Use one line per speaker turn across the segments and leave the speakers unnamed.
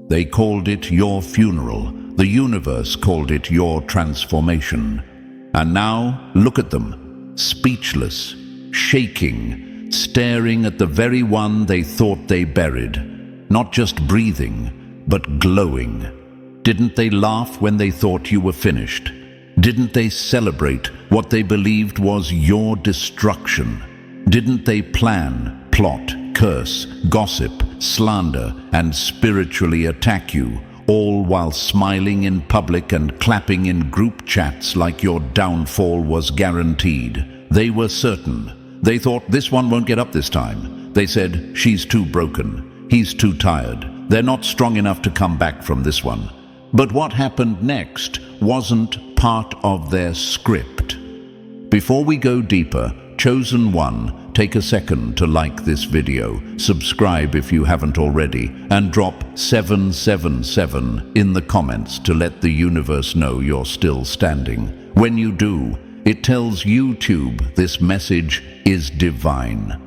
They called it your funeral. The universe called it your transformation. And now, look at them, speechless, shaking, staring at the very one they thought they buried. Not just breathing, but glowing. Didn't they laugh when they thought you were finished? Didn't they celebrate what they believed was your destruction? Didn't they plan, plot, curse, gossip, slander, and spiritually attack you, all while smiling in public and clapping in group chats like your downfall was guaranteed? They were certain. They thought, this one won't get up this time. They said, she's too broken. He's too tired. They're not strong enough to come back from this one. But what happened next wasn't part of their script. Before we go deeper, Chosen One, take a second to like this video, subscribe if you haven't already, and drop 777 in the comments to let the universe know you're still standing. When you do, it tells YouTube this message is divine,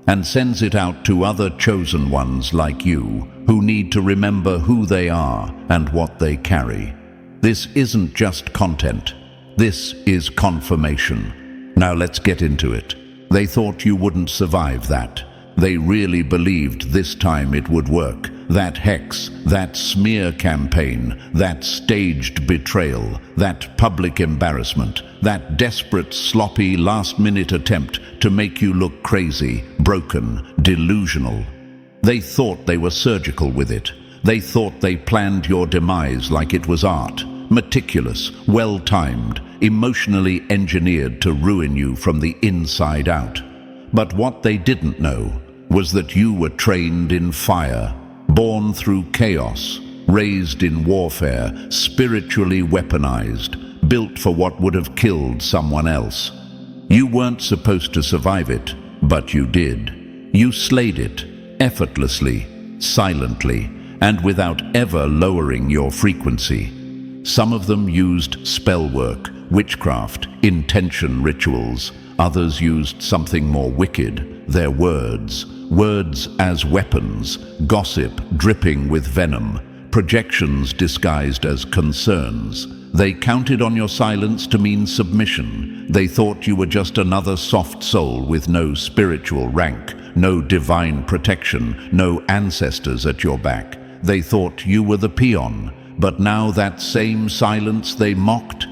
and sends it out to other chosen ones like you who need to remember who they are and what they carry. This isn't just content. This is confirmation. Now let's get into it. They thought you wouldn't survive that. They really believed this time it would work. That hex, that smear campaign, that staged betrayal, that public embarrassment, that desperate, sloppy, last-minute attempt to make you look crazy, broken, delusional. They thought they were surgical with it. They thought they planned your demise like it was art, meticulous, well-timed, emotionally engineered to ruin you from the inside out. But what they didn't know was that you were trained in fire, born through chaos, raised in warfare, spiritually weaponized, built for what would have killed someone else. You weren't supposed to survive it, but you did. You slayed it, effortlessly, silently, and without ever lowering your frequency. Some of them used spell work, witchcraft, intention rituals. Others used something more wicked, their words. Words as weapons, gossip dripping with venom, projections disguised as concerns. They counted on your silence to mean submission. They thought you were just another soft soul with no spiritual rank, no divine protection, no ancestors at your back. They thought you were the peon, but now that same silence they mocked,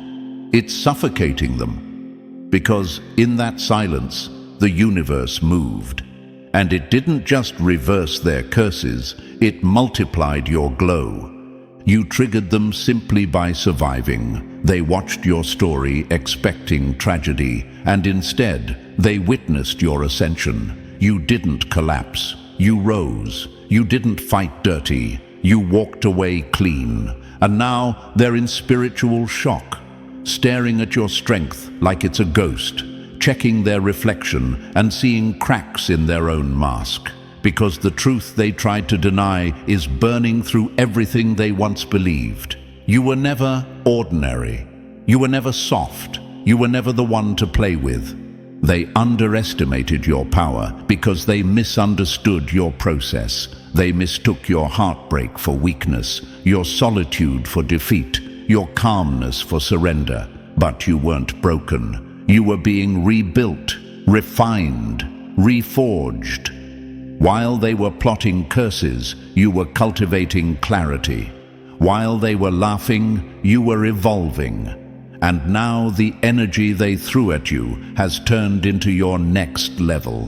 it's suffocating them. Because in that silence, the universe moved. And it didn't just reverse their curses, it multiplied your glow. You triggered them simply by surviving. They watched your story expecting tragedy, and instead, they witnessed your ascension. You didn't collapse. You rose. You didn't fight dirty. You walked away clean. And now they're in spiritual shock, staring at your strength like it's a ghost, checking their reflection and seeing cracks in their own mask, because the truth they tried to deny is burning through everything they once believed. You were never ordinary. You were never soft. You were never the one to play with. They underestimated your power because they misunderstood your process. They mistook your heartbreak for weakness, your solitude for defeat, your calmness for surrender. But you weren't broken. You were being rebuilt, refined, reforged. While they were plotting curses, you were cultivating clarity. While they were laughing, you were evolving. And now the energy they threw at you has turned into your next level.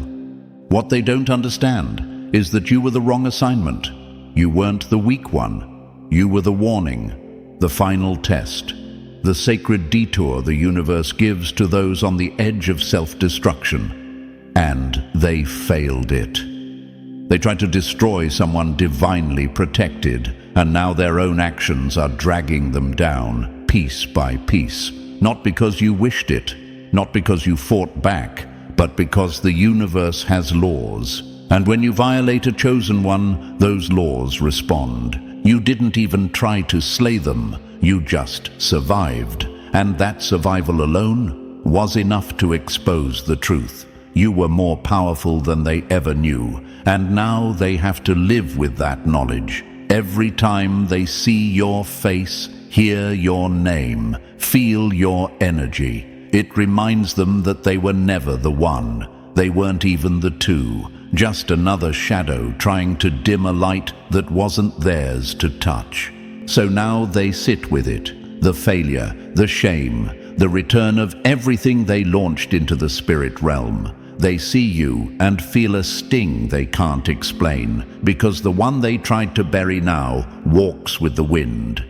What they don't understand is that you were the wrong assignment. You weren't the weak one. You were the warning, the final test, the sacred detour the universe gives to those on the edge of self-destruction. And they failed it. They tried to destroy someone divinely protected, and now their own actions are dragging them down, piece by piece. Not because you wished it, not because you fought back, but because the universe has laws. And when you violate a chosen one, those laws respond. You didn't even try to slay them. You just survived, and that survival alone was enough to expose the truth. You were more powerful than they ever knew, and now they have to live with that knowledge Every time they see your face, hear your name, feel your energy, it reminds them that they were never the one. They weren't even the two, just another shadow trying to dim a light that wasn't theirs to touch. So now they sit with it, the failure, the shame, the return of everything they launched into the spirit realm. They see you and feel a sting they can't explain, because the one they tried to bury now walks with the wind.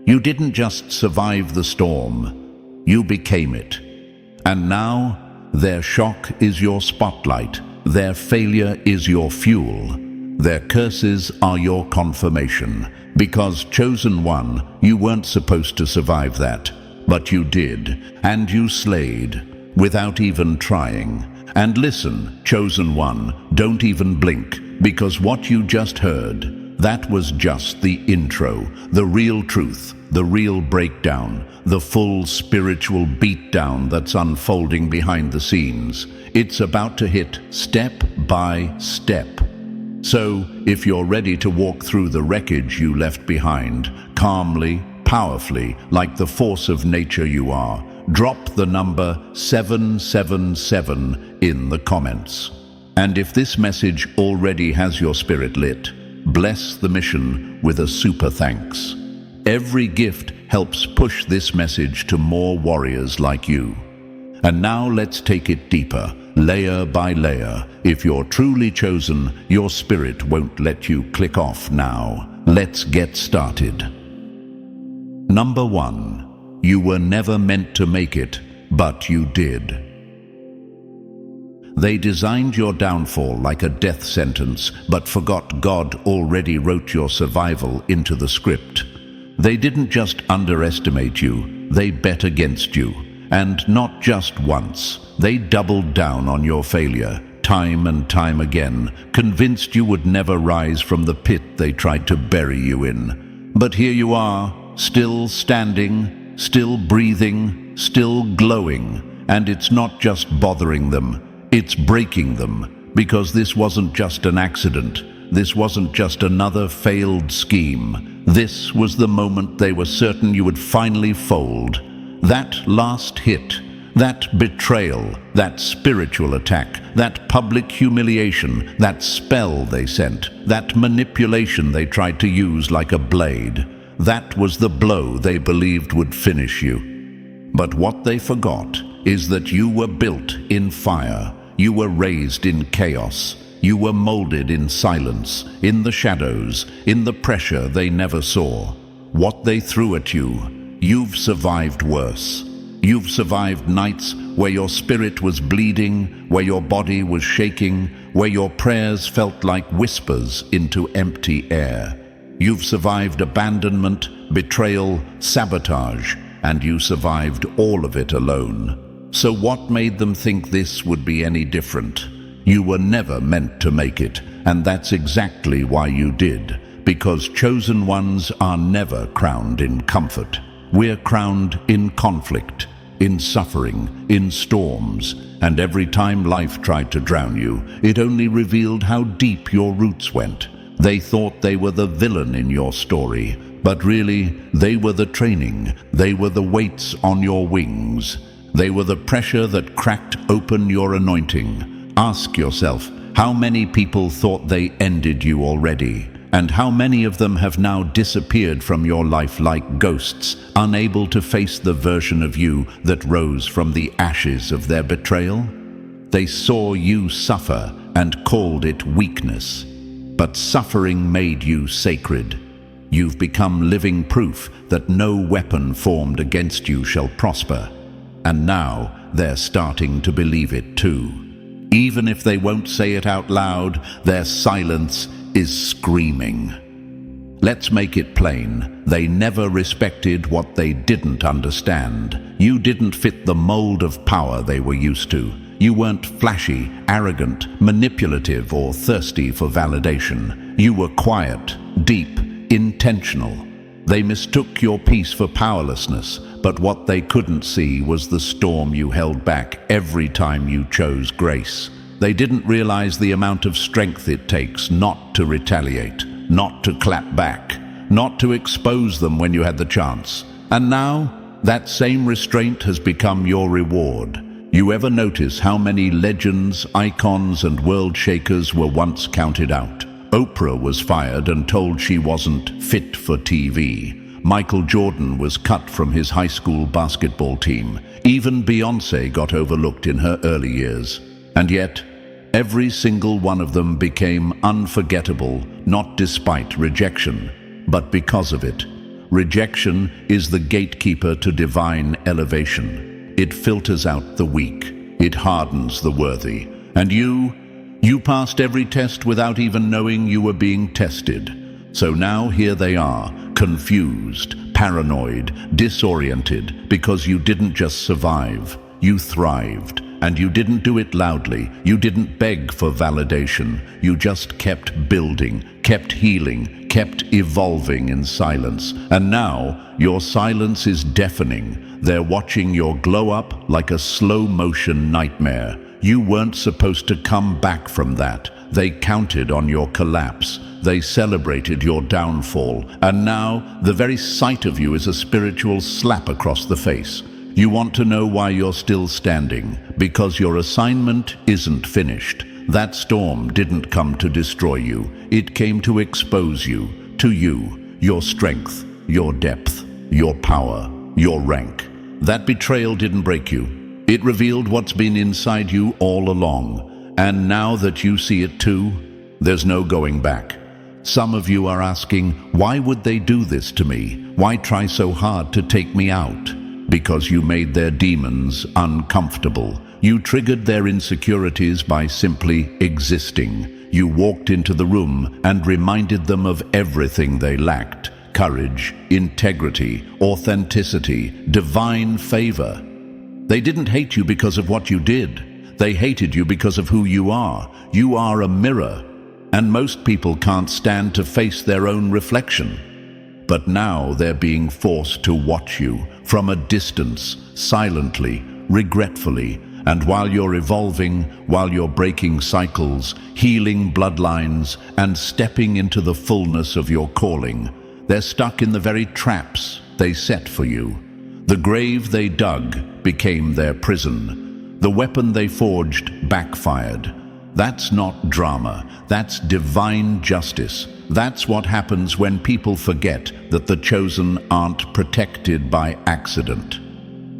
You didn't just survive the storm, you became it. And now, their shock is your spotlight, their failure is your fuel, their curses are your confirmation. Because, chosen one, you weren't supposed to survive that, but you did, and you slayed, without even trying. And listen, chosen one, don't even blink, because what you just heard, that was just the intro, the real truth, the real breakdown, the full spiritual beatdown that's unfolding behind the scenes. It's about to hit step by step. So, if you're ready to walk through the wreckage you left behind, calmly, powerfully, like the force of nature you are, drop the number 777 in the comments. And if this message already has your spirit lit, bless the mission with a super thanks. Every gift helps push this message to more warriors like you. And now let's take it deeper, layer by layer. If you're truly chosen, your spirit won't let you click off now. Let's get started. Number 1. You were never meant to make it, but you did. They designed your downfall like a death sentence, but forgot God already wrote your survival into the script. They didn't just underestimate you, they bet against you. And not just once, they doubled down on your failure, time and time again, convinced you would never rise from the pit they tried to bury you in. But here you are, still standing, still breathing, still glowing, and it's not just bothering them, it's breaking them, because this wasn't just an accident, this wasn't just another failed scheme. This was the moment they were certain you would finally fold. That last hit, that betrayal, that spiritual attack, that public humiliation, that spell they sent, that manipulation they tried to use like a blade, that was the blow they believed would finish you. But what they forgot is that you were built in fire, you were raised in chaos, you were molded in silence, in the shadows, in the pressure they never saw. What they threw at you, you've survived worse. You've survived nights where your spirit was bleeding, where your body was shaking, where your prayers felt like whispers into empty air. You've survived abandonment, betrayal, sabotage, and you survived all of it alone. So what made them think this would be any different? You were never meant to make it, and that's exactly why you did. Because chosen ones are never crowned in comfort. We're crowned in conflict, in suffering, in storms, and every time life tried to drown you, it only revealed how deep your roots went. They thought they were the villain in your story, but really, they were the training. They were the weights on your wings. They were the pressure that cracked open your anointing. Ask yourself, how many people thought they ended you already? And how many of them have now disappeared from your life like ghosts, unable to face the version of you that rose from the ashes of their betrayal? They saw you suffer and called it weakness. But suffering made you sacred. You've become living proof that no weapon formed against you shall prosper. And now they're starting to believe it too. Even if they won't say it out loud, their silence is screaming. Let's make it plain. They never respected what they didn't understand. You didn't fit the mold of power they were used to. You weren't flashy, arrogant, manipulative, or thirsty for validation. You were quiet, deep, intentional. They mistook your peace for powerlessness, but what they couldn't see was the storm you held back every time you chose grace. They didn't realize the amount of strength it takes not to retaliate, not to clap back, not to expose them when you had the chance. And now, that same restraint has become your reward. You ever notice how many legends, icons, and world shakers were once counted out? Oprah was fired and told she wasn't fit for TV. Michael Jordan was cut from his high school basketball team. Even Beyoncé got overlooked in her early years. And yet, every single one of them became unforgettable, not despite rejection, but because of it. Rejection is the gatekeeper to divine elevation. It filters out the weak. It hardens the worthy. And you passed every test without even knowing you were being tested. So now here they are, confused, paranoid, disoriented, because you didn't just survive, you thrived. And you didn't do it loudly. You didn't beg for validation. You just kept building, kept healing, kept evolving in silence. And now, your silence is deafening. They're watching your glow up like a slow-motion nightmare. You weren't supposed to come back from that. They counted on your collapse. They celebrated your downfall. And now, the very sight of you is a spiritual slap across the face. You want to know why you're still standing, because your assignment isn't finished. That storm didn't come to destroy you. It came to expose you, to you, your strength, your depth, your power, your rank. That betrayal didn't break you. It revealed what's been inside you all along. And now that you see it too, there's no going back. Some of you are asking, why would they do this to me? Why try so hard to take me out? Because you made their demons uncomfortable. You triggered their insecurities by simply existing. You walked into the room and reminded them of everything they lacked: courage, integrity, authenticity, divine favor. They didn't hate you because of what you did. They hated you because of who you are. You are a mirror, and most people can't stand to face their own reflection. But now they're being forced to watch you from a distance, silently, regretfully, and while you're evolving, while you're breaking cycles, healing bloodlines, and stepping into the fullness of your calling, they're stuck in the very traps they set for you. The grave they dug became their prison. The weapon they forged backfired. That's not drama, that's divine justice. That's what happens when people forget that the chosen aren't protected by accident.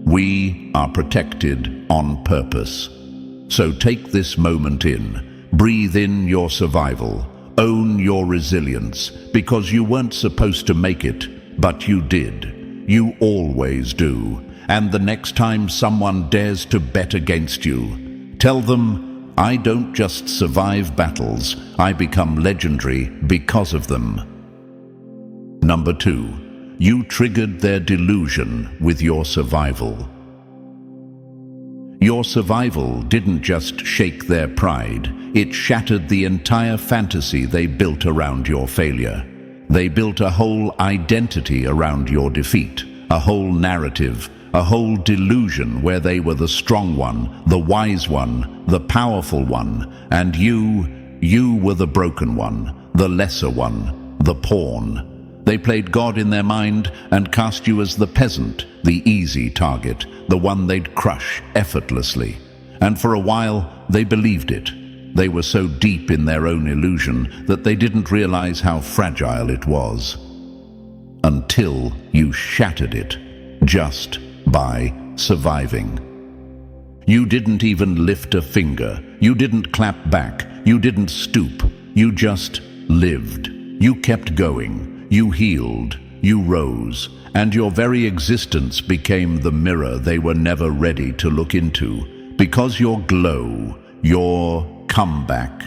We are protected on purpose. So take this moment in. Breathe in your survival. Own your resilience, because you weren't supposed to make it, but you did. You always do. And the next time someone dares to bet against you, tell them, I don't just survive battles, I become legendary because of them. Number 2, you triggered their delusion with your survival. Your survival didn't just shake their pride, it shattered the entire fantasy they built around your failure. They built a whole identity around your defeat, a whole narrative, a whole delusion where they were the strong one, the wise one, the powerful one, and you were the broken one, the lesser one, the pawn. They played God in their mind and cast you as the peasant, the easy target, the one they'd crush effortlessly. And for a while, they believed it. They were so deep in their own illusion that they didn't realize how fragile it was. Until you shattered it, just by surviving. You didn't even lift a finger. You didn't clap back. You didn't stoop. You just lived. You kept going. You healed. You rose. And your very existence became the mirror they were never ready to look into. Because your glow, your comeback,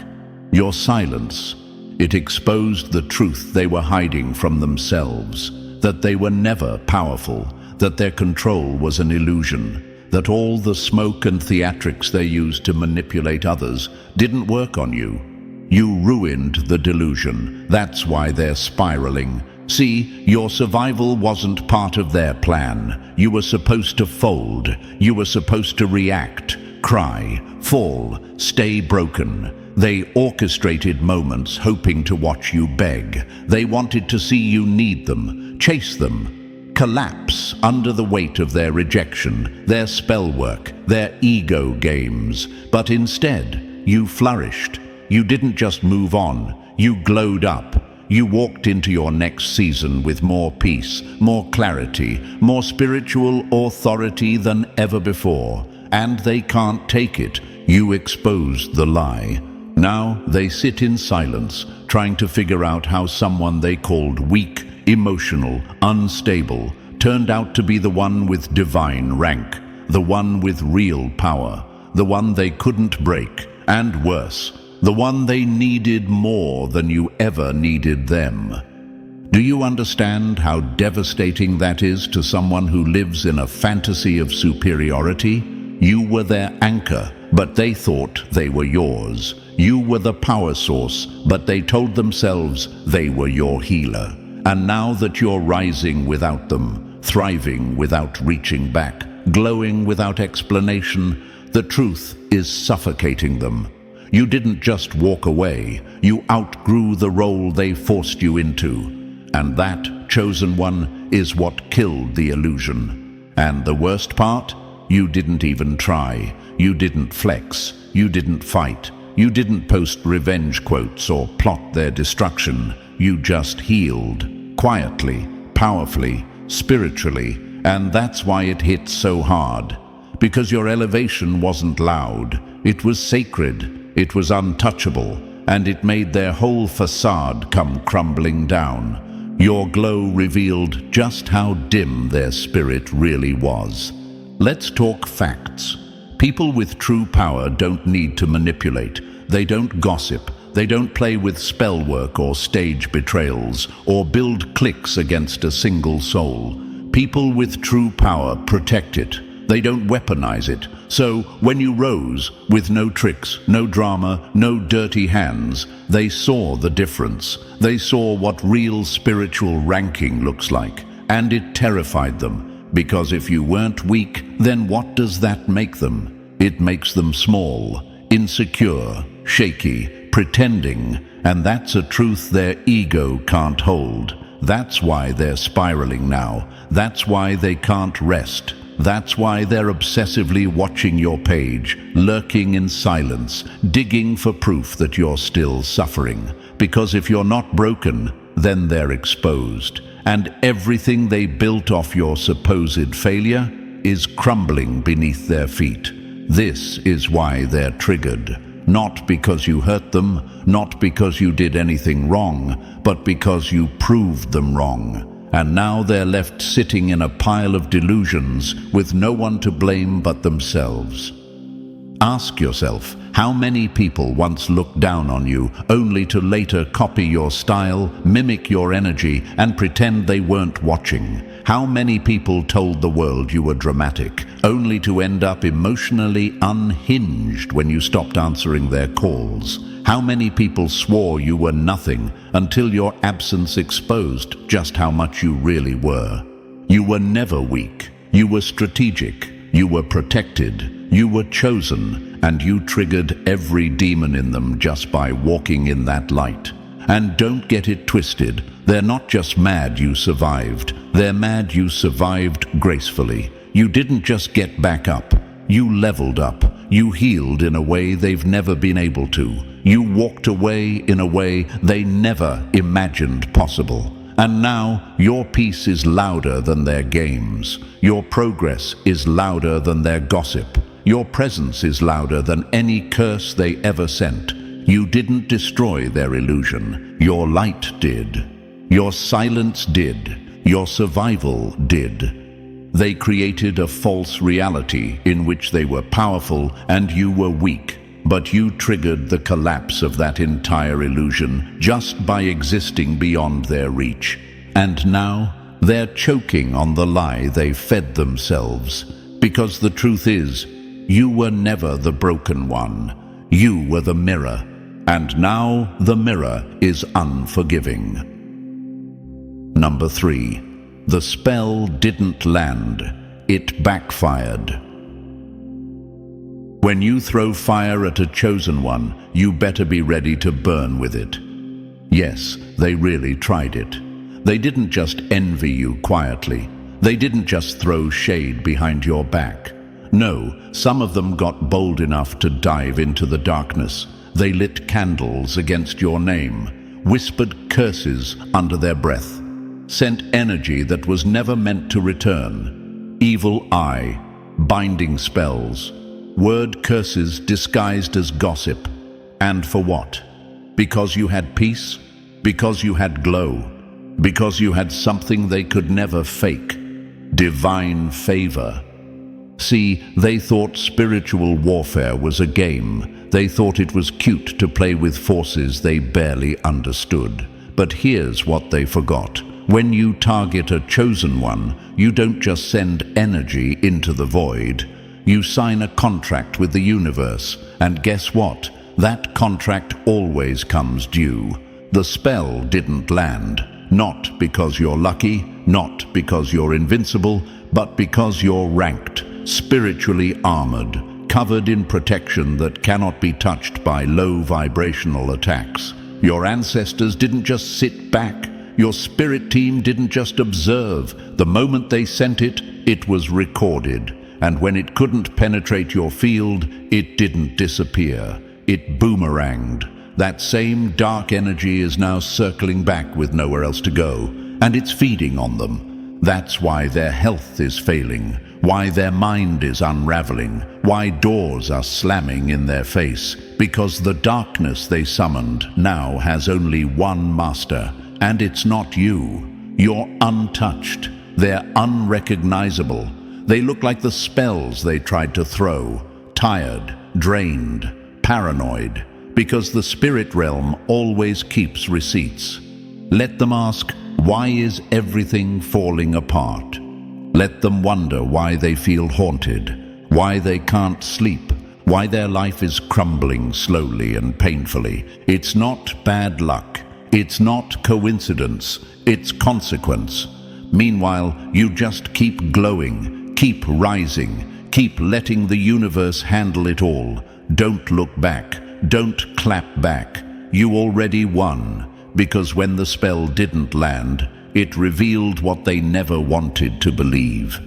your silence, it exposed the truth they were hiding from themselves, that they were never powerful, that their control was an illusion, that all the smoke and theatrics they used to manipulate others didn't work on you. You ruined the delusion. That's why they're spiraling. See, your survival wasn't part of their plan. You were supposed to fold. You were supposed to react, cry, fall, stay broken. They orchestrated moments hoping to watch you beg. They wanted to see you need them, chase them, collapse under the weight of their rejection, their spell work, their ego games. But instead, you flourished. You didn't just move on, you glowed up. You walked into your next season with more peace, more clarity, more spiritual authority than ever before. And they can't take it. You exposed the lie. Now they sit in silence, trying to figure out how someone they called weak, emotional, unstable, turned out to be the one with divine rank, the one with real power, the one they couldn't break, and worse, the one they needed more than you ever needed them. Do you understand how devastating that is to someone who lives in a fantasy of superiority? You were their anchor, but they thought they were yours. You were the power source, but they told themselves they were your healer. And now that you're rising without them, thriving without reaching back, glowing without explanation, the truth is suffocating them. You didn't just walk away, you outgrew the role they forced you into. And that chosen one is what killed the illusion. And the worst part? You didn't even try. You didn't flex. You didn't fight. You didn't post revenge quotes or plot their destruction. You just healed. Quietly, powerfully, spiritually. And that's why it hit so hard. Because your elevation wasn't loud. It was sacred. It was untouchable, and it made their whole facade come crumbling down. Your glow revealed just how dim their spirit really was. Let's talk facts. People with true power don't need to manipulate. They don't gossip. They don't play with spell work or stage betrayals, or build cliques against a single soul. People with true power protect it. They don't weaponize it. So when you rose, with no tricks, no drama, no dirty hands, they saw the difference. They saw what real spiritual ranking looks like. And it terrified them. Because if you weren't weak, then what does that make them? It makes them small, insecure, shaky, pretending. And that's a truth their ego can't hold. That's why they're spiraling now. That's why they can't rest. That's why they're obsessively watching your page, lurking in silence, digging for proof that you're still suffering. Because if you're not broken, then they're exposed. And everything they built off your supposed failure is crumbling beneath their feet. This is why they're triggered. Not because you hurt them, not because you did anything wrong, but because you proved them wrong. And now they're left sitting in a pile of delusions with no one to blame but themselves. Ask yourself, how many people once looked down on you only to later copy your style, mimic your energy, and pretend they weren't watching? How many people told the world you were dramatic, only to end up emotionally unhinged when you stopped answering their calls? How many people swore you were nothing until your absence exposed just how much you really were? You were never weak. You were strategic. You were protected. You were chosen, and you triggered every demon in them just by walking in that light. And don't get it twisted. They're not just mad you survived. They're mad you survived gracefully. You didn't just get back up. You leveled up. You healed in a way they've never been able to. You walked away in a way they never imagined possible. And now your peace is louder than their games. Your progress is louder than their gossip. Your presence is louder than any curse they ever sent. You didn't destroy their illusion. Your light did. Your silence did. Your survival did. They created a false reality in which they were powerful and you were weak. But you triggered the collapse of that entire illusion just by existing beyond their reach. And now they're choking on the lie they fed themselves. Because the truth is, you were never the broken one. You were the mirror. And now the mirror is unforgiving. Number 3. The spell didn't land. It backfired. When you throw fire at a chosen one, you better be ready to burn with it. Yes, they really tried it. They didn't just envy you quietly. They didn't just throw shade behind your back. No, some of them got bold enough to dive into the darkness. They lit candles against your name, whispered curses under their breath, sent energy that was never meant to return. Evil eye, binding spells, word curses disguised as gossip. And for what? Because you had peace? Because you had glow? Because you had something they could never fake? Divine favor. See, they thought spiritual warfare was a game. They thought it was cute to play with forces they barely understood. But here's what they forgot. When you target a chosen one, you don't just send energy into the void. You sign a contract with the universe. And guess what? That contract always comes due. The spell didn't land. Not because you're lucky, not because you're invincible, but because you're ranked, spiritually armored, covered in protection that cannot be touched by low vibrational attacks. Your ancestors didn't just sit back. Your spirit team didn't just observe. The moment they sent it, it was recorded. And when it couldn't penetrate your field, it didn't disappear. It boomeranged. That same dark energy is now circling back with nowhere else to go, and it's feeding on them. That's why their health is failing, why their mind is unraveling, why doors are slamming in their face, because the darkness they summoned now has only one master, and it's not you. You're untouched. They're unrecognizable. They look like the spells they tried to throw, tired, drained, paranoid, because the spirit realm always keeps receipts. Let them ask, why is everything falling apart? Let them wonder why they feel haunted, why they can't sleep, why their life is crumbling slowly and painfully. It's not bad luck. It's not coincidence. It's consequence. Meanwhile, you just keep glowing, keep rising, keep letting the universe handle it all. Don't look back. Don't clap back. You already won, because when the spell didn't land, it revealed what they never wanted to believe.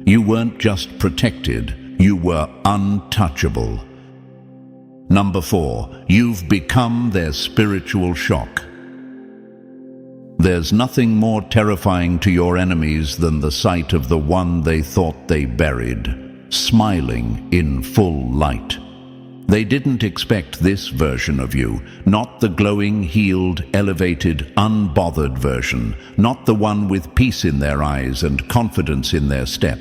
You weren't just protected, you were untouchable. Number 4, you've become their spiritual shock. There's nothing more terrifying to your enemies than the sight of the one they thought they buried, smiling in full light. They didn't expect this version of you, not the glowing, healed, elevated, unbothered version, not the one with peace in their eyes and confidence in their step.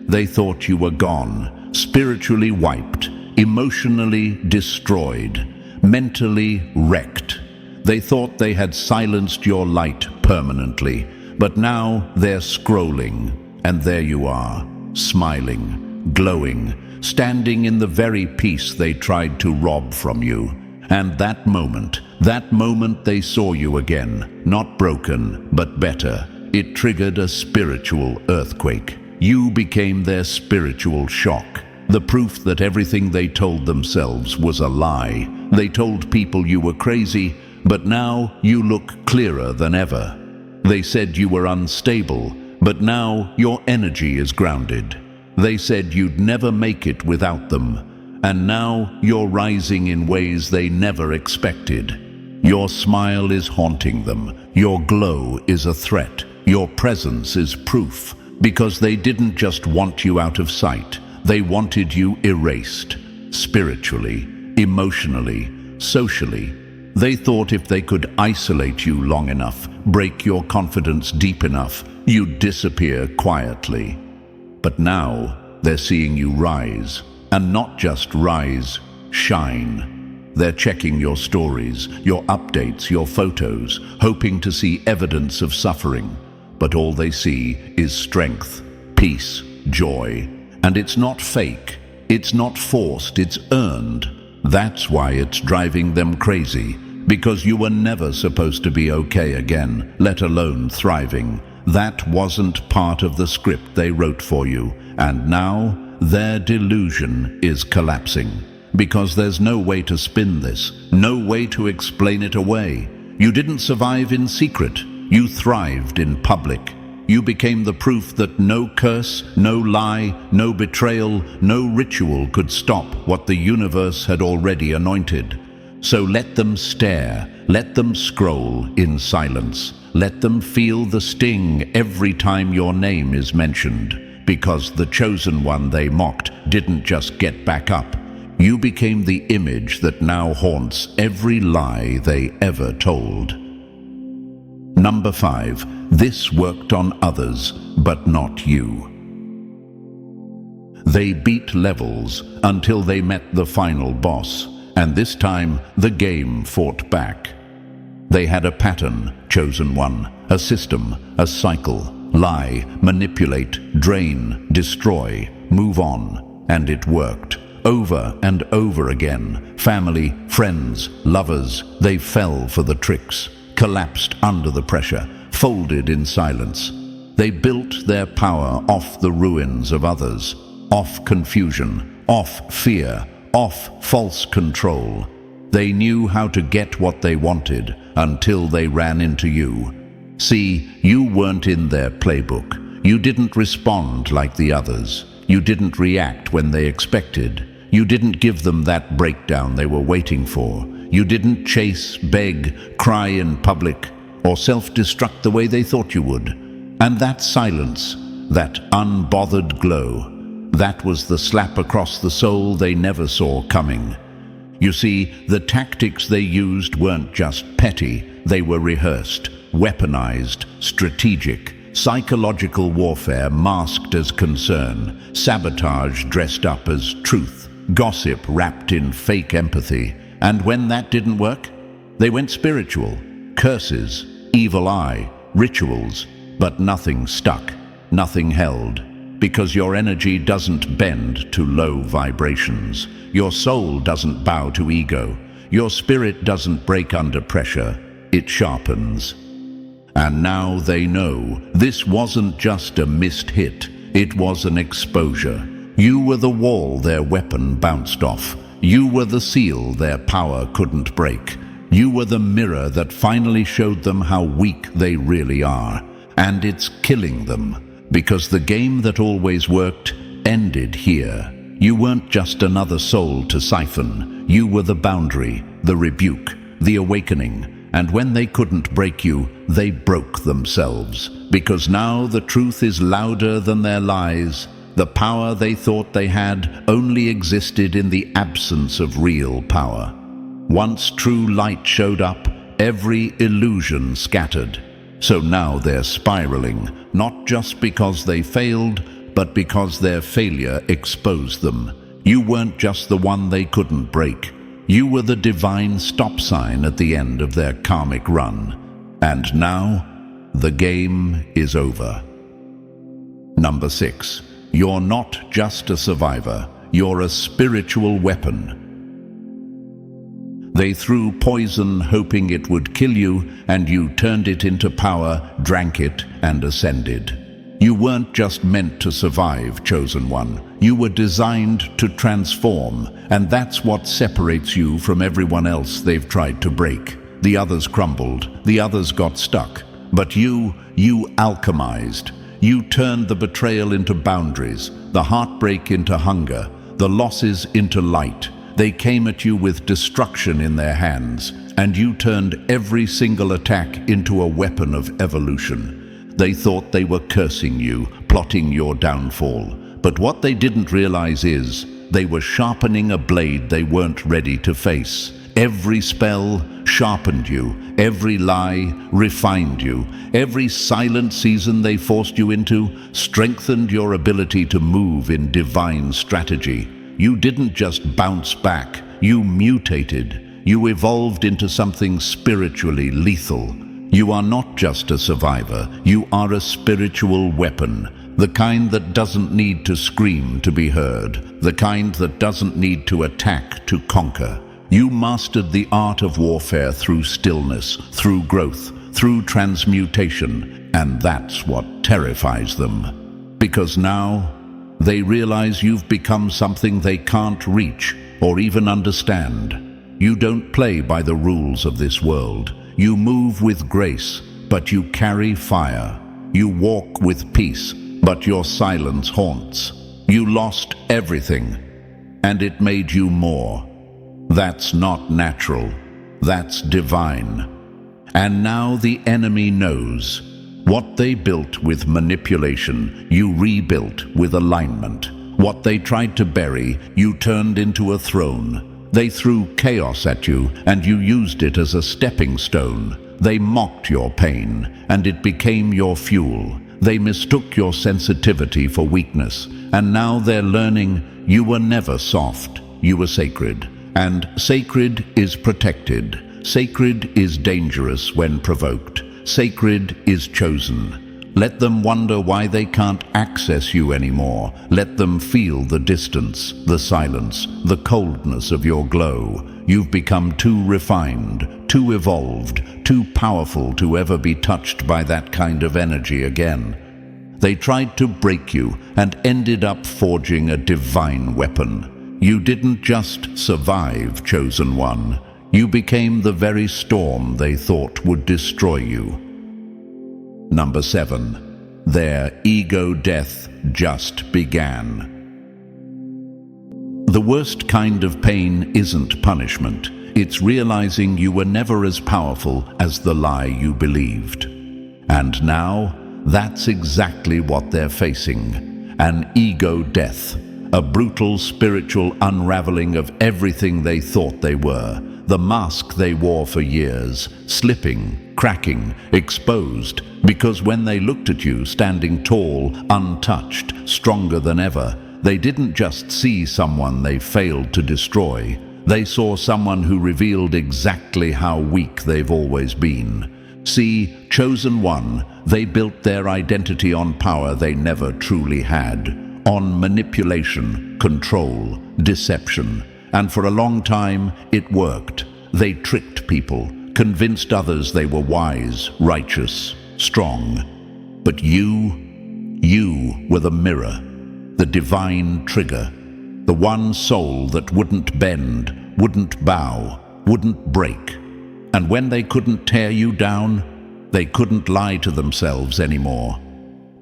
They thought you were gone, spiritually wiped, emotionally destroyed, mentally wrecked. They thought they had silenced your light permanently, but now they're scrolling, and there you are, smiling, glowing, standing in the very peace they tried to rob from you. And that moment they saw you again, not broken, but better. It triggered a spiritual earthquake. You became their spiritual shock. The proof that everything they told themselves was a lie. They told people you were crazy, but now you look clearer than ever. They said you were unstable, but now your energy is grounded. They said you'd never make it without them, and now you're rising in ways they never expected. Your smile is haunting them. Your glow is a threat. Your presence is proof, because they didn't just want you out of sight. They wanted you erased, spiritually, emotionally, socially. They thought if they could isolate you long enough, break your confidence deep enough, you'd disappear quietly. But now, they're seeing you rise, and not just rise, shine. They're checking your stories, your updates, your photos, hoping to see evidence of suffering. But all they see is strength, peace, joy. And it's not fake, it's not forced, it's earned. That's why it's driving them crazy, because you were never supposed to be okay again, let alone thriving. That wasn't part of the script they wrote for you, and now their delusion is collapsing. Because there's no way to spin this, no way to explain it away. You didn't survive in secret, you thrived in public. You became the proof that no curse, no lie, no betrayal, no ritual could stop what the universe had already anointed. So let them stare, let them scroll in silence. Let them feel the sting every time your name is mentioned. Because the chosen one they mocked didn't just get back up. You became the image that now haunts every lie they ever told. Number 5. This worked on others, but not you. They beat levels until they met the final boss, and this time the game fought back. They had a pattern, chosen one, a system, a cycle: lie, manipulate, drain, destroy, move on, and it worked. Over and over again, family, friends, lovers, they fell for the tricks, collapsed under the pressure, folded in silence. They built their power off the ruins of others, off confusion, off fear, off false control. They knew how to get what they wanted until they ran into you. See, you weren't in their playbook. You didn't respond like the others. You didn't react when they expected. You didn't give them that breakdown they were waiting for. You didn't chase, beg, cry in public, or self-destruct the way they thought you would. And that silence, that unbothered glow, that was the slap across the soul they never saw coming. You see, the tactics they used weren't just petty, they were rehearsed, weaponized, strategic. Psychological warfare masked as concern, sabotage dressed up as truth, gossip wrapped in fake empathy. And when that didn't work, they went spiritual. Curses, evil eye, rituals, but nothing stuck, nothing held. Because your energy doesn't bend to low vibrations. Your soul doesn't bow to ego. Your spirit doesn't break under pressure. It sharpens. And now they know this wasn't just a missed hit. It was an exposure. You were the wall their weapon bounced off. You were the seal their power couldn't break. You were the mirror that finally showed them how weak they really are. And it's killing them. Because the game that always worked ended here. You weren't just another soul to siphon. You were the boundary, the rebuke, the awakening. And when they couldn't break you, they broke themselves. Because now the truth is louder than their lies. The power they thought they had only existed in the absence of real power. Once true light showed up, every illusion scattered. So now they're spiraling, not just because they failed, but because their failure exposed them. You weren't just the one they couldn't break. You were the divine stop sign at the end of their karmic run. And now, the game is over. Number 6. You're not just a survivor, you're a spiritual weapon. They threw poison hoping it would kill you, and you turned it into power, drank it, and ascended. You weren't just meant to survive, chosen one. You were designed to transform, and that's what separates you from everyone else they've tried to break. The others crumbled, the others got stuck. But you alchemized. You turned the betrayal into boundaries, the heartbreak into hunger, the losses into light. They came at you with destruction in their hands, and you turned every single attack into a weapon of evolution. They thought they were cursing you, plotting your downfall. But what they didn't realize is, they were sharpening a blade they weren't ready to face. Every spell sharpened you, every lie refined you, every silent season they forced you into strengthened your ability to move in divine strategy. You didn't just bounce back, you mutated. You evolved into something spiritually lethal. You are not just a survivor, you are a spiritual weapon. The kind that doesn't need to scream to be heard, the kind that doesn't need to attack to conquer. You mastered the art of warfare through stillness, through growth, through transmutation, and that's what terrifies them. Because now, they realize you've become something they can't reach or even understand. You don't play by the rules of this world. You move with grace, but you carry fire. You walk with peace, but your silence haunts. You lost everything, and it made you more. That's not natural. That's divine. And now the enemy knows. What they built with manipulation, you rebuilt with alignment. What they tried to bury, you turned into a throne. They threw chaos at you, and you used it as a stepping stone. They mocked your pain, and it became your fuel. They mistook your sensitivity for weakness, and now they're learning you were never soft, you were sacred. And sacred is protected. Sacred is dangerous when provoked. Sacred is chosen. Let them wonder why they can't access you anymore. Let them feel the distance, the silence, the coldness of your glow. You've become too refined, too evolved, too powerful to ever be touched by that kind of energy again. They tried to break you and ended up forging a divine weapon. You didn't just survive, Chosen One. You became the very storm they thought would destroy you. Number 7. Their ego death just began. The worst kind of pain isn't punishment. It's realizing you were never as powerful as the lie you believed. And now, that's exactly what they're facing. An ego death. A brutal spiritual unraveling of everything they thought they were. The mask they wore for years, slipping, cracking, exposed, because when they looked at you standing tall, untouched, stronger than ever, they didn't just see someone they failed to destroy. They saw someone who revealed exactly how weak they've always been. See, Chosen One, they built their identity on power they never truly had, on manipulation, control, deception. And for a long time, it worked. They tricked people, convinced others they were wise, righteous, strong. But you were the mirror, the divine trigger, the one soul that wouldn't bend, wouldn't bow, wouldn't break. And when they couldn't tear you down, they couldn't lie to themselves anymore.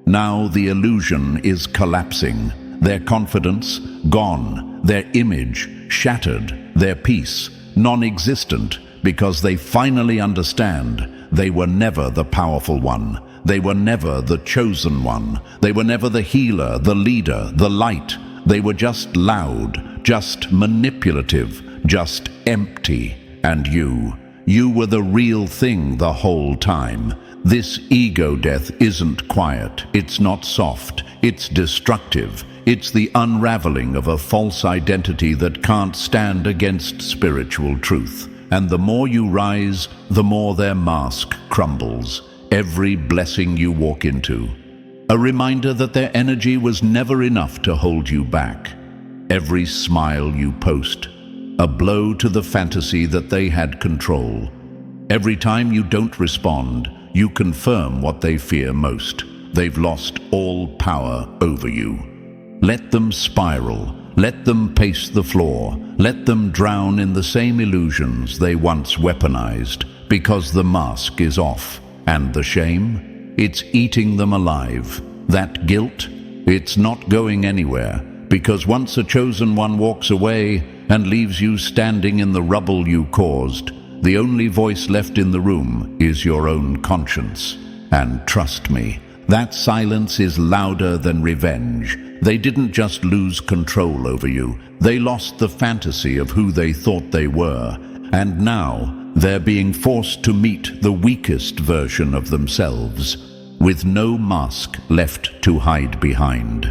Now the illusion is collapsing, their confidence gone, their image shattered, their peace non-existent, because they finally understand they were never the powerful one. They were never the chosen one. They were never the healer, the leader, the light. They were just loud, just manipulative, just empty. And you were the real thing the whole time. This ego death isn't quiet, it's not soft, it's destructive. It's the unraveling of a false identity that can't stand against spiritual truth. And the more you rise, the more their mask crumbles. Every blessing you walk into. A reminder that their energy was never enough to hold you back. Every smile you post. A blow to the fantasy that they had control. Every time you don't respond, you confirm what they fear most. They've lost all power over you. Let them spiral, let them pace the floor, let them drown in the same illusions they once weaponized, because the mask is off. And the shame? It's eating them alive. That guilt? It's not going anywhere, because once a chosen one walks away and leaves you standing in the rubble you caused, the only voice left in the room is your own conscience. And trust me, that silence is louder than revenge. They didn't just lose control over you, they lost the fantasy of who they thought they were. And now, they're being forced to meet the weakest version of themselves, with no mask left to hide behind.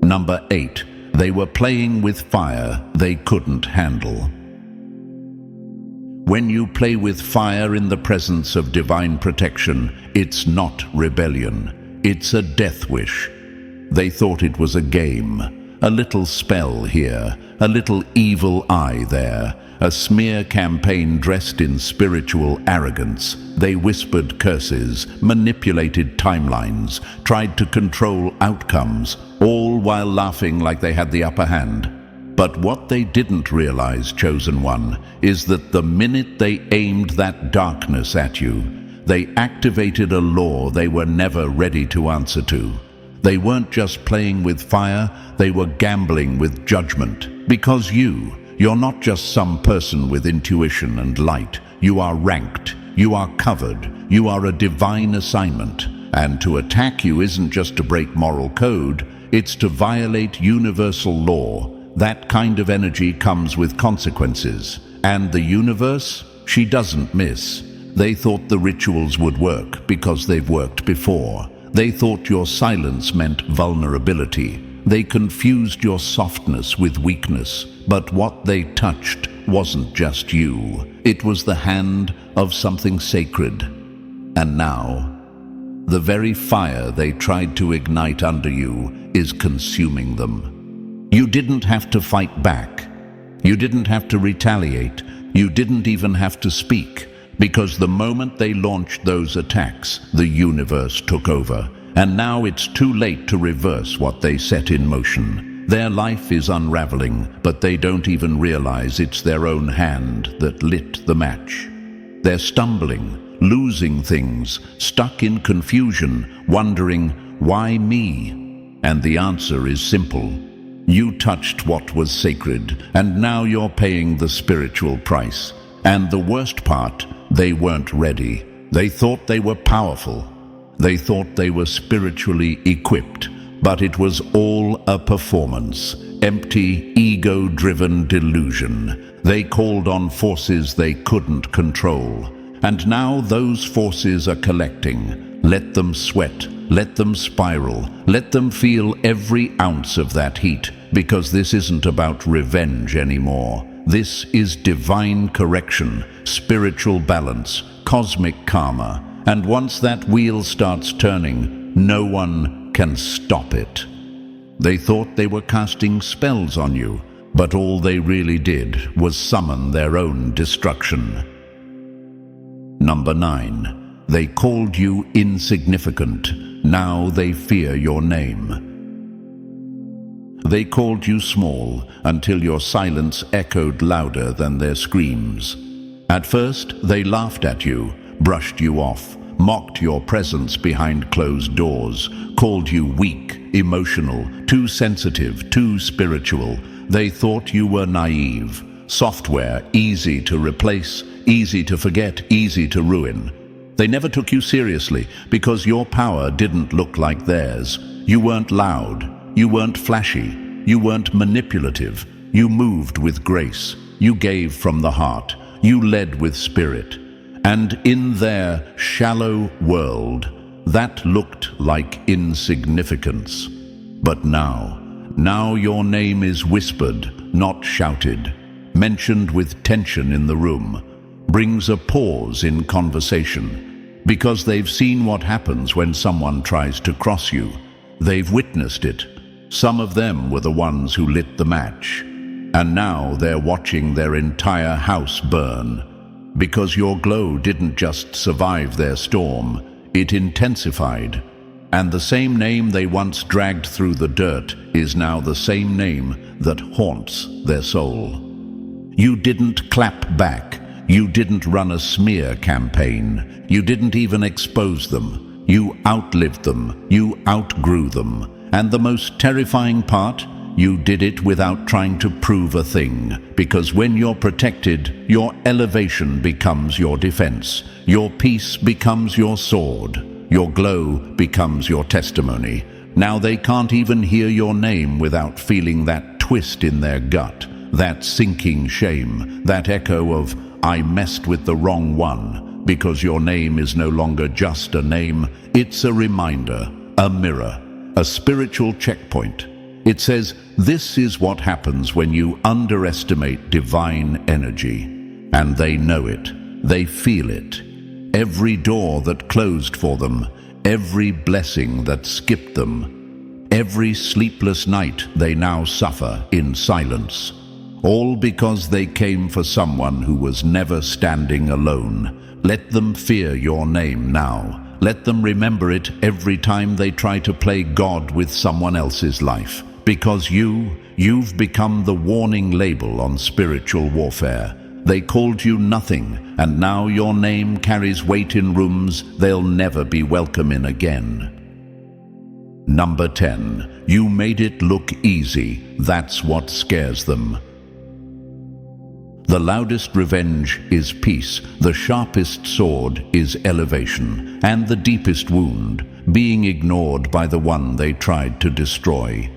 Number 8. They were playing with fire they couldn't handle. When you play with fire in the presence of divine protection, it's not rebellion, it's a death wish. They thought it was a game, a little spell here, a little evil eye there, a smear campaign dressed in spiritual arrogance. They whispered curses, manipulated timelines, tried to control outcomes, all while laughing like they had the upper hand. But what they didn't realize, Chosen One, is that the minute they aimed that darkness at you, they activated a law they were never ready to answer to. They weren't just playing with fire, they were gambling with judgment. Because you're not just some person with intuition and light. You are ranked, you are covered, you are a divine assignment. And to attack you isn't just to break moral code, it's to violate universal law. That kind of energy comes with consequences. And the universe, she doesn't miss. They thought the rituals would work because they've worked before. They thought your silence meant vulnerability. They confused your softness with weakness. But what they touched wasn't just you. It was the hand of something sacred. And now, the very fire they tried to ignite under you is consuming them. You didn't have to fight back. You didn't have to retaliate. You didn't even have to speak. Because the moment they launched those attacks, the universe took over. And now it's too late to reverse what they set in motion. Their life is unraveling, but they don't even realize it's their own hand that lit the match. They're stumbling, losing things, stuck in confusion, wondering, why me? And the answer is simple. You touched what was sacred, and now you're paying the spiritual price. And the worst part, they weren't ready. They thought they were powerful. They thought they were spiritually equipped. But it was all a performance, empty, ego-driven delusion. They called on forces they couldn't control. And now those forces are collecting. Let them sweat, let them spiral, let them feel every ounce of that heat, because this isn't about revenge anymore. This is divine correction, spiritual balance, cosmic karma. And once that wheel starts turning, no one can stop it. They thought they were casting spells on you, but all they really did was summon their own destruction. Number 9. They called you insignificant. Now they fear your name. They called you small until your silence echoed louder than their screams. At first, they laughed at you, brushed you off, mocked your presence behind closed doors, called you weak, emotional, too sensitive, too spiritual. They thought you were naive, software, easy to replace, easy to forget, easy to ruin. They never took you seriously because your power didn't look like theirs. You weren't loud, you weren't flashy, you weren't manipulative. You moved with grace, you gave from the heart, you led with spirit. And in their shallow world, that looked like insignificance. But now your name is whispered, not shouted, mentioned with tension in the room, brings a pause in conversation, because they've seen what happens when someone tries to cross you. They've witnessed it. Some of them were the ones who lit the match, and now they're watching their entire house burn. Because your glow didn't just survive their storm, it intensified. And the same name they once dragged through the dirt is now the same name that haunts their soul. You didn't clap back. You didn't run a smear campaign. You didn't even expose them. You outlived them. You outgrew them. And the most terrifying part, you did it without trying to prove a thing. Because when you're protected, your elevation becomes your defense. Your peace becomes your sword. Your glow becomes your testimony. Now they can't even hear your name without feeling that twist in their gut, that sinking shame, that echo of, I messed with the wrong one. Because your name is no longer just a name, it's a reminder, a mirror, a spiritual checkpoint. It says, this is what happens when you underestimate divine energy. And they know it. They feel it. Every door that closed for them, every blessing that skipped them, Every sleepless night they now suffer in silence. All because they came for someone who was never standing alone. Let them fear your name now. Let them remember it every time they try to play God with someone else's life. Because you've become the warning label on spiritual warfare. They called you nothing, and now your name carries weight in rooms they'll never be welcome in again. Number 10. You made it look easy. That's what scares them. The loudest revenge is peace, the sharpest sword is elevation, and the deepest wound, being ignored by the one they tried to destroy.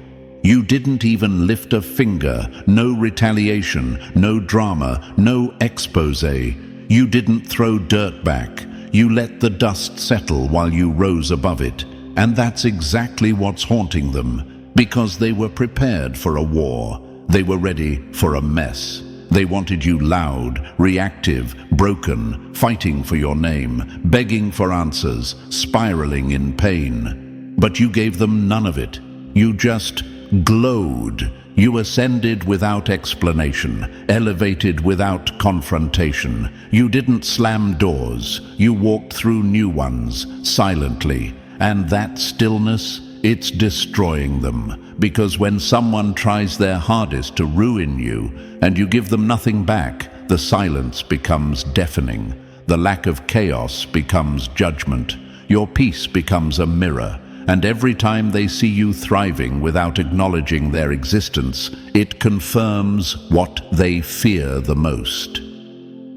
You didn't even lift a finger, no retaliation, no drama, no expose. You didn't throw dirt back. You let the dust settle while you rose above it. And that's exactly what's haunting them, because they were prepared for a war. They were ready for a mess. They wanted you loud, reactive, broken, fighting for your name, begging for answers, spiraling in pain. But you gave them none of it. You just glowed. You ascended without explanation, elevated without confrontation. You didn't slam doors. You walked through new ones, silently. And that stillness, it's destroying them. Because when someone tries their hardest to ruin you, and you give them nothing back, the silence becomes deafening. The lack of chaos becomes judgment. Your peace becomes a mirror. And every time they see you thriving without acknowledging their existence, it confirms what they fear the most.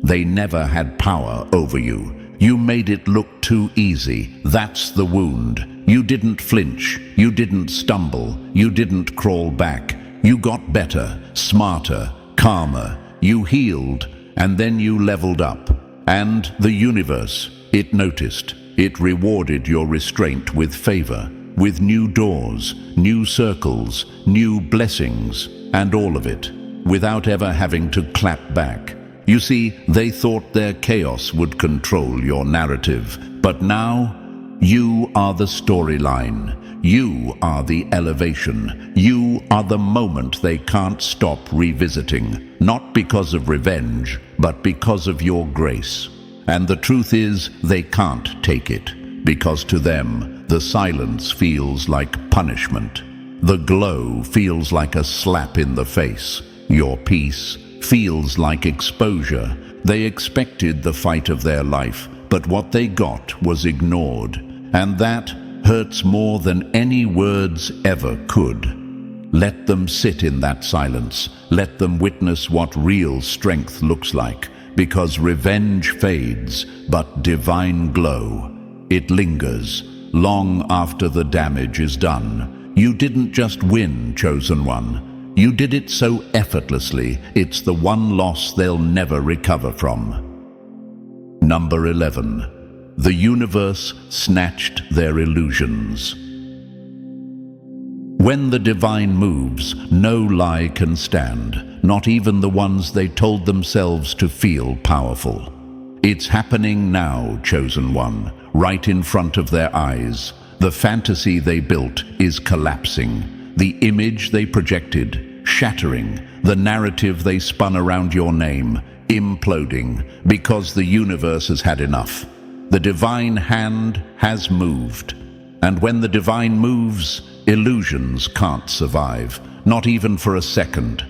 They never had power over you. You made it look too easy. That's the wound. You didn't flinch. You didn't stumble. You didn't crawl back. You got better, smarter, calmer. You healed, and then you leveled up. And the universe, it noticed. It rewarded your restraint with favor, with new doors, new circles, new blessings, and all of it, without ever having to clap back. You see, they thought their chaos would control your narrative, but now you are the storyline. You are the elevation. You are the moment they can't stop revisiting, not because of revenge, but because of your grace. And the truth is, they can't take it, because to them, the silence feels like punishment. The glow feels like a slap in the face. Your peace feels like exposure. They expected the fight of their life, but what they got was ignored. And that hurts more than any words ever could. Let them sit in that silence. Let them witness what real strength looks like. Because revenge fades, but divine glow, it lingers, long after the damage is done. You didn't just win, chosen one. You did it so effortlessly, it's the one loss they'll never recover from. Number 11. The universe snatched their illusions. When the divine moves, no lie can stand, not even the ones they told themselves to feel powerful. It's happening now, chosen one, right in front of their eyes. The fantasy they built is collapsing. The image they projected, shattering. The narrative they spun around your name, imploding, because the universe has had enough. The divine hand has moved. And when the divine moves, illusions can't survive, not even for a second.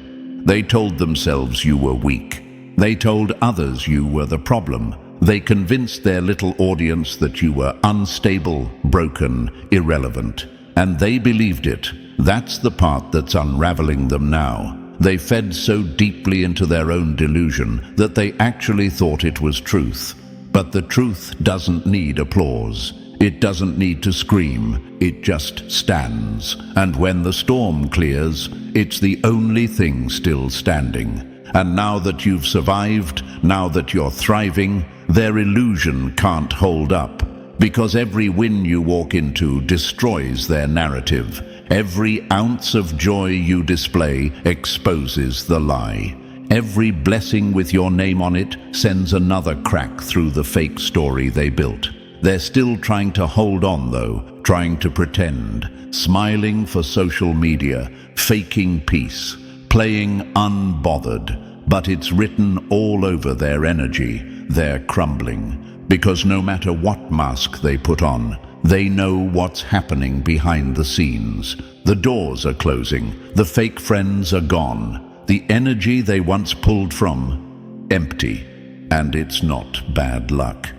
They told themselves you were weak. They told others you were the problem. They convinced their little audience that you were unstable, broken, irrelevant. And they believed it. That's the part that's unraveling them now. They fed so deeply into their own delusion that they actually thought it was truth. But the truth doesn't need applause. It doesn't need to scream, it just stands. And when the storm clears, it's the only thing still standing. And now that you've survived, now that you're thriving, their illusion can't hold up. Because every win you walk into destroys their narrative. Every ounce of joy you display exposes the lie. Every blessing with your name on it sends another crack through the fake story they built. They're still trying to hold on though, trying to pretend, smiling for social media, faking peace, playing unbothered, but it's written all over their energy. They're crumbling, because no matter what mask they put on, they know what's happening behind the scenes. The doors are closing, the fake friends are gone, the energy they once pulled from, empty. And it's not bad luck.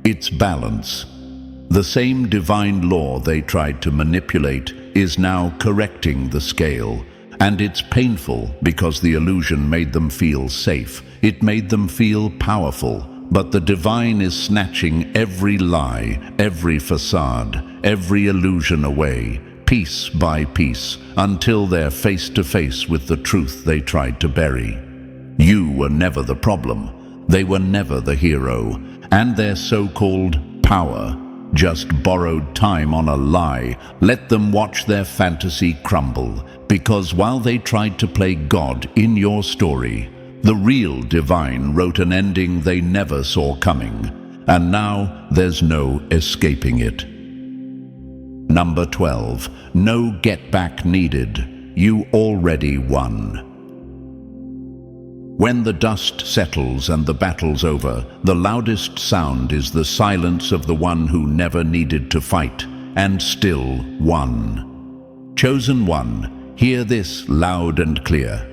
It's balance. The same divine law they tried to manipulate is now correcting the scale. And it's painful because the illusion made them feel safe. It made them feel powerful. But the divine is snatching every lie, every facade, every illusion away, piece by piece, until they're face to face with the truth they tried to bury. You were never the problem. They were never the hero. And their so-called power just borrowed time on a lie. Let them watch their fantasy crumble. Because while they tried to play God in your story, the real divine wrote an ending they never saw coming. And now there's no escaping it. Number 12. No get back needed. You already won. When the dust settles and the battle's over, the loudest sound is the silence of the one who never needed to fight and still won. Chosen one, hear this loud and clear.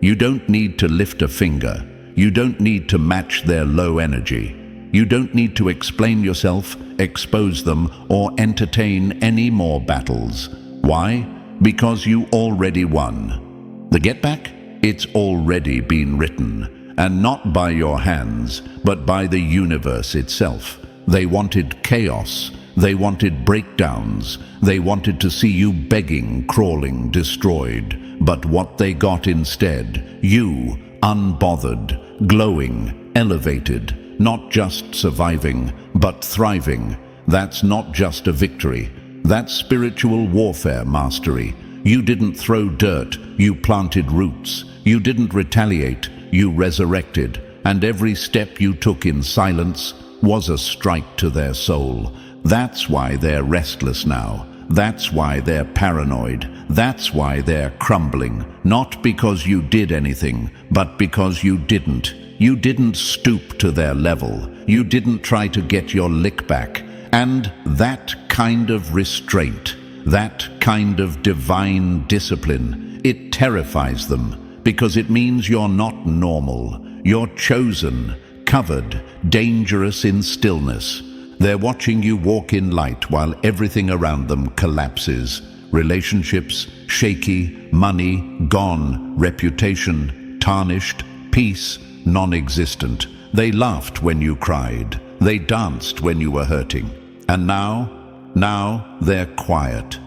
You don't need to lift a finger. You don't need to match their low energy. You don't need to explain yourself, expose them, or entertain any more battles. Why? Because you already won. The get back? It's already been written, and not by your hands, but by the universe itself. They wanted chaos. They wanted breakdowns. They wanted to see you begging, crawling, destroyed. But what they got instead, you, unbothered, glowing, elevated, not just surviving, but thriving. That's not just a victory. That's spiritual warfare mastery. You didn't throw dirt, you planted roots. You didn't retaliate, you resurrected. And every step you took in silence was a strike to their soul. That's why they're restless now. That's why they're paranoid. That's why they're crumbling. Not because you did anything, but because you didn't. You didn't stoop to their level. You didn't try to get your lick back. And that kind of restraint, that kind of divine discipline, it terrifies them. Because it means you're not normal. You're chosen, covered, dangerous in stillness. They're watching you walk in light while everything around them collapses. Relationships, shaky, money, gone, reputation, tarnished, peace, non-existent. They laughed when you cried. They danced when you were hurting. And now they're quiet.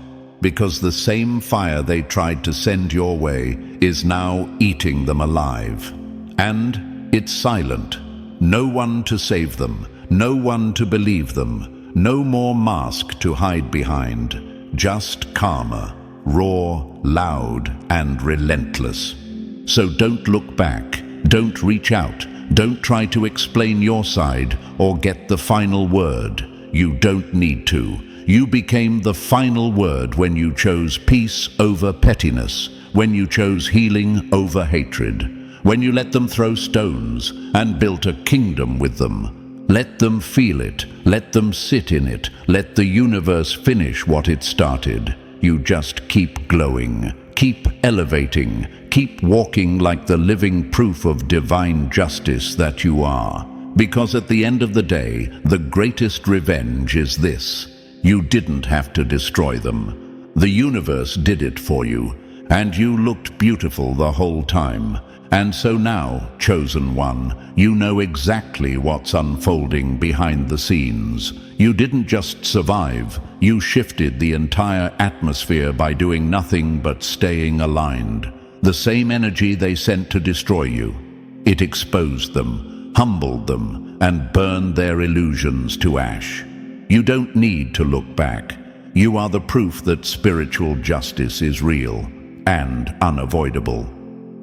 Because the same fire they tried to send your way is now eating them alive. And it's silent. No one to save them. No one to believe them. No more mask to hide behind. Just karma, raw, loud, and relentless. So don't look back. Don't reach out. Don't try to explain your side or get the final word. You don't need to. You became the final word when you chose peace over pettiness, when you chose healing over hatred, when you let them throw stones and built a kingdom with them. Let them feel it, let them sit in it, let the universe finish what it started. You just keep glowing, keep elevating, keep walking like the living proof of divine justice that you are. Because at the end of the day, the greatest revenge is this. You didn't have to destroy them. The universe did it for you, and you looked beautiful the whole time. And so now, chosen one, you know exactly what's unfolding behind the scenes. You didn't just survive, you shifted the entire atmosphere by doing nothing but staying aligned. The same energy they sent to destroy you. It exposed them, humbled them, and burned their illusions to ash. You don't need to look back. You are the proof that spiritual justice is real and unavoidable.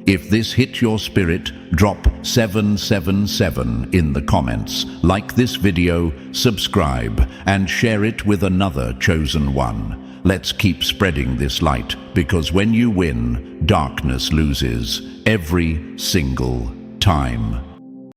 If this hit your spirit, drop 777 in the comments. Like this video, subscribe, and share it with another chosen one. Let's keep spreading this light, because when you win, darkness loses every single time.